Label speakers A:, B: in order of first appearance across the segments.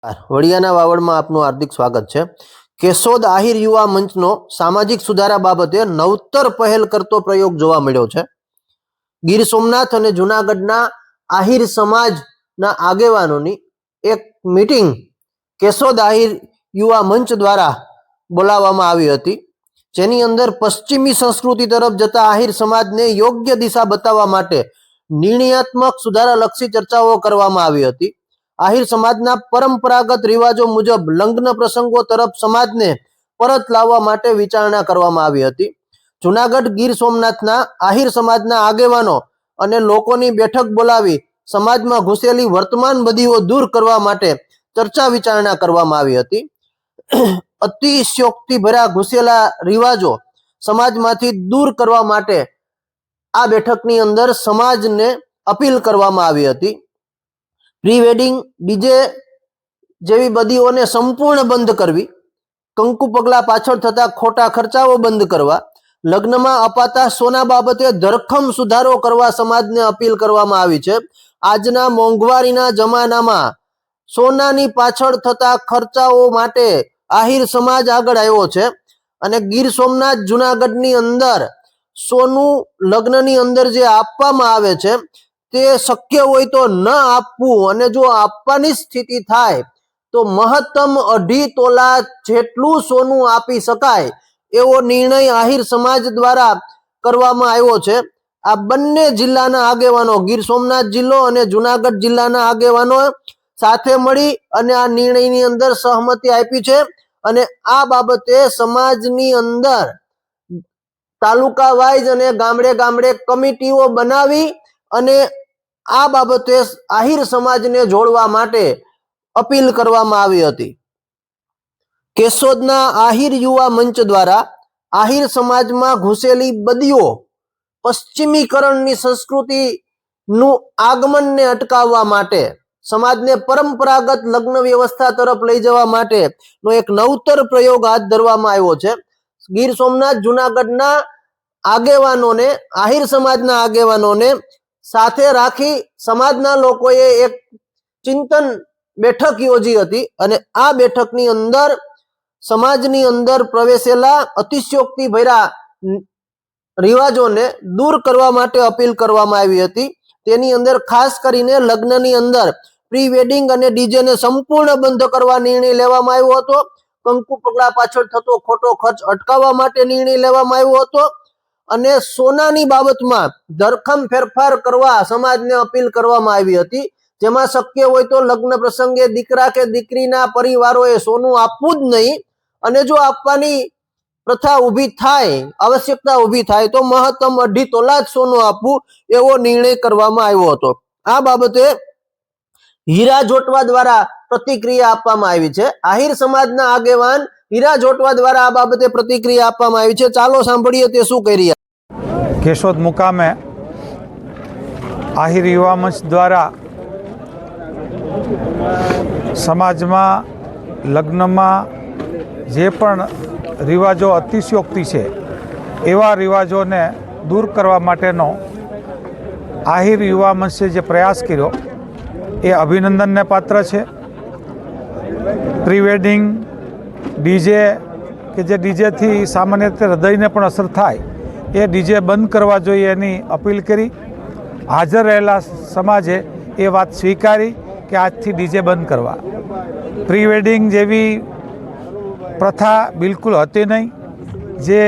A: વડિયાના વાવડમાં આપનું હાર્દિક સ્વાગત છે। કેશોદ આહિર યુવા મંચનો સામાજિક સુધારા બાબતે નવતર પહેલ કરતો પ્રયોગ જોવા મળ્યો છે। ગીર સોમનાથ અને જૂનાગઢના આહિર સમાજના આગેવાનોની એક મીટિંગ કેશોદ આહિર યુવા મંચ દ્વારા બોલાવવામાં આવી હતી, જેની અંદર પશ્ચિમી સંસ્કૃતિ તરફ જતા આહિર સમાજને યોગ્ય દિશા બતાવવા માટે નિર્ણયાત્મક સુધારાલક્ષી ચર્ચાઓ કરવામાં આવી હતી। આહિર સમાજના પરંપરાગત રિવાજો મુજબ લગ્ન પ્રસંગો તરફ સમાજને પરત લાવવા માટે વિચારણા કરવામાં આવી હતી। જૂનાગઢ ગીર સોમનાથના આહિર સમાજના આગેવાનો અને લોકોની બેઠક બોલાવી સમાજમાં ઘૂસેલી વર્તમાન બદીઓ દૂર કરવા માટે ચર્ચા વિચારણા કરવામાં આવી હતી। અતિશયોક્તિભર્યા ઘૂસેલા રિવાજો સમાજમાંથી દૂર કરવા માટે આ બેઠકની અંદર સમાજને અપીલ કરવામાં આવી હતી। પ્રી વેડિંગ ડીજે જેવી બદીઓને સંપૂર્ણ બંધ કરવી, કંકુ પગલા પાછળ થતા ખોટા ખર્ચાઓ બંધ કરવા, લગ્નમાં અપાતા સોના બાબતે ધરખમ સુધારો કરવા સમાજને અપીલ કરવામાં આવી છે। આજના મોંઘવારીના જમાનામાં સોનાની પાછળ થતા ખર્ચાઓ માટે આહિર સમાજ આગળ આવ્યો છે અને ગીર સોમનાથ જૂનાગઢની અંદર સોનું લગ્નની અંદર જે આપવામાં આવે છે તે શક્ય હોય તો ન આપવું, અને જો આપવાની સ્થિતિ થાય તો મહત્તમ 2.5 તોલા જેટલું સોનું આપી શકાય એવો નિર્ણય આહિર સમાજ દ્વારા કરવામાં આવ્યો છે। આ બંને જિલ્લાના આગેવાનો, ગીર સોમનાથ જિલ્લો અને જૂનાગઢ જિલ્લાના આગેવાનો સાથે મળી અને આ નિર્ણયની અંદર સહમતિ આપી છે અને આ બાબતે સમાજની અંદર તાલુકા વાઇઝ અને ગામડે ગામડે કમિટીઓ બનાવી અને આ બાબતે આહિર સમાજને જોડવા માટે અપીલ કરવામાં આવી હતી। કેશોદના આહિર યુવા મંચ દ્વારા આહિર સમાજમાં ઘૂસેલી બદીઓ, પશ્ચિમીકરણની સંસ્કૃતિનું આગમનને અટકાવવા માટે, સમાજને પરંપરાગત લગ્ન વ્યવસ્થા તરફ લઈ જવા માટેનો એક નવતર પ્રયોગ હાથ ધરવામાં આવ્યો છે। ગીર સોમનાથ જૂનાગઢના આગેવાનોને, આહિર સમાજના આગેવાનોને સાથે રાખી સમાજના લોકોએ એક ચિંતન બેઠક યોજી હતી અને આ બેઠકની અંદર સમાજની અંદર પ્રવેશેલા અતિશયોક્તિ ભર્યા રિવાજોને દૂર કરવા માટે અપીલ કરવામાં આવી હતી। તેની અંદર ખાસ કરીને લગ્નની અંદર પ્રી વેડિંગ અને ડીજેને સંપૂર્ણ બંધ કરવા નિર્ણય લેવામાં આવ્યો હતો। કંકુ પગલા પાછળ થતો ખોટો ખર્ચ અટકાવવા માટે નિર્ણય લેવામાં આવ્યો હતો અને સોનાની બાબતમાં ધરખમ ફેરફાર કરવા સમાજને અપીલ કરવામાં આવી હતી, જેમાં શક્ય હોય તો લગ્ન પ્રસંગે દીકરા કે દીકરીના પરિવારોએ સોનું આપવું જ નહીં અને જો આપવાની પ્રથા ઊભી થાય, આવશ્યકતા ઊભી થાય તો મહત્તમ 2.5 તોલા જ સોનું આપવું એવો નિર્ણય કરવામાં આવ્યો હતો। આ બાબતે હીરા જોટવા દ્વારા પ્રતિક્રિયા આપવામાં આવી છે। આહિર સમાજના આગેવાન હીરા જોટવા દ્વારા આ બાબતે પ્રતિક્રિયા આપવામાં આવી છે। ચાલો સાંભળીએ તે શું કહી રહ્યા।
B: કેશોદ મુકામે આહિર યુવા મંચ દ્વારા સમાજમાં લગ્નમાં જે પણ રિવાજો અતિશયોક્તિ છે એવા રિવાજોને દૂર કરવા માટેનો આહિર યુવા મંચે જે પ્રયાસ કર્યો એ અભિનંદનને પાત્ર છે। પ્રી વેડિંગ ડીજે કે જે ડીજેથી સામાન્ય રીતે હૃદયને પણ અસર થાય એ ડીજે બંધ કરવા જોઈએ એની અપીલ કરી। હાજર રહેલા સમાજે એ વાત સ્વીકારી કે આજથી ડીજે બંધ કરવા। પ્રી વેડિંગ જેવી પ્રથા બિલકુલ હતી નહીં, જે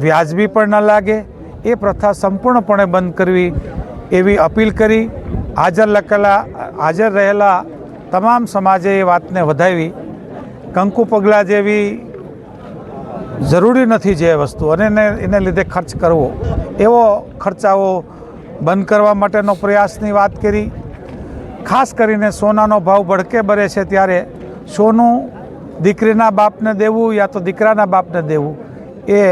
B: વ્યાજબી પણ ન લાગે એ પ્રથા સંપૂર્ણપણે બંધ કરવી એવી અપીલ કરી। હાજર રહેલા તમામ સમાજે એ વાતને વધાવી। કંકુ પગલાં જેવી જરૂરી નથી જે વસ્તુ અને એને લીધે ખર્ચ કરવો એવો ખર્ચાઓ બંધ કરવા માટેનો પ્રયાસની વાત કરી। ખાસ કરીને સોનાનો ભાવ ભડકે બરે છે ત્યારે સોનું દીકરીના બાપને દેવું યા તો દીકરાના બાપને દેવું એ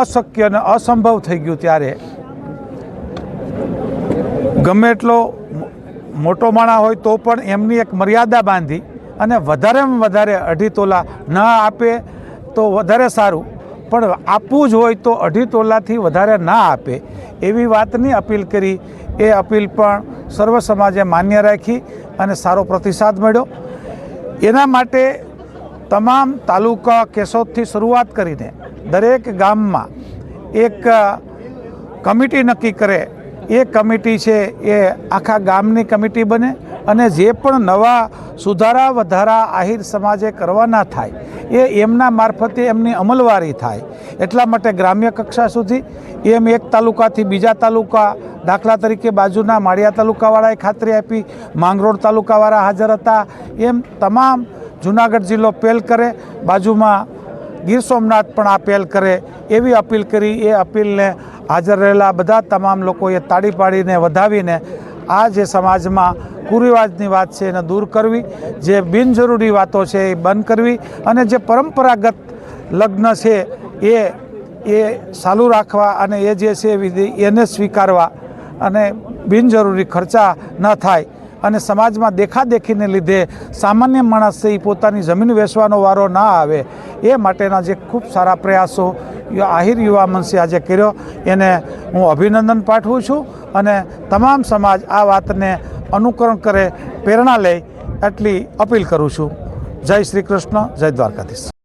B: અશક્ય અને અસંભવ થઈ ગયું, ત્યારે ગમે એટલો મોટો માણા હોય તો પણ એમની એક મર્યાદા બાંધી અને વધારેમાં વધારે 2.5 તોલા ન આપે તો વધારે સારું, પણ આપવું જ હોય તો 2.5 તોલાથી વધારે ના આપે એવી વાતની અપીલ કરી। એ અપીલ પણ સર્વ સમાજે માન્ય રાખી અને સારો પ્રતિસાદ મળ્યો। એના માટે તમામ તાલુકા કેશોદથી શરૂઆત કરીને દરેક ગામમાં એક કમિટી નક્કી કરે. એ કમિટી છે એ આખા ગામની કમિટી બને અને જે પણ નવા સુધારા વધારા આહિર સમાજે કરવાના થાય એ એમના મારફતે એમની અમલવારી થાય. એટલા માટે ગ્રામ્ય કક્ષા સુધી એમ એક તાલુકાથી બીજા તાલુકા, દાખલા તરીકે બાજુના માળિયા તાલુકાવાળાએ ખાતરી આપી, માંગરોળ તાલુકાવાળા હાજર હતા. એમ તમામ જુનાગઢ જિલ્લો પહેલ કરે, બાજુમાં ગીર સોમનાથ પણ આ પહેલ કરે એવી અપીલ કરી. એ અપીલને હાજર રહેલા બધા તમામ લોકોએ તાળી પાડીને વધાવીને આ જે સમાજમાં કુરિવાજની વાત છે એને દૂર કરવી, જે બિનજરૂરી વાતો છે એ બંધ કરવી અને જે પરંપરાગત લગ્ન છે એ ચાલુ રાખવા અને એ જે છે વિધિ એને સ્વીકારવા અને બિનજરૂરી ખર્ચા ન થાય અને સમાજમાં દેખાદેખીને લીધે સામાન્ય માણસ છે એ પોતાની જમીન વેચવાનો વારો ના આવે એ માટેના જે ખૂબ સારા પ્રયાસો આહિર યુવા મંચે આજે કર્યો એને હું અભિનંદન પાઠવું છું અને તમામ સમાજ આ વાતને અનુકરણ કરે, પ્રેરણા લે એટલી અપીલ કરું છું. જય શ્રી કૃષ્ણ, જય દ્વારકાધીશ.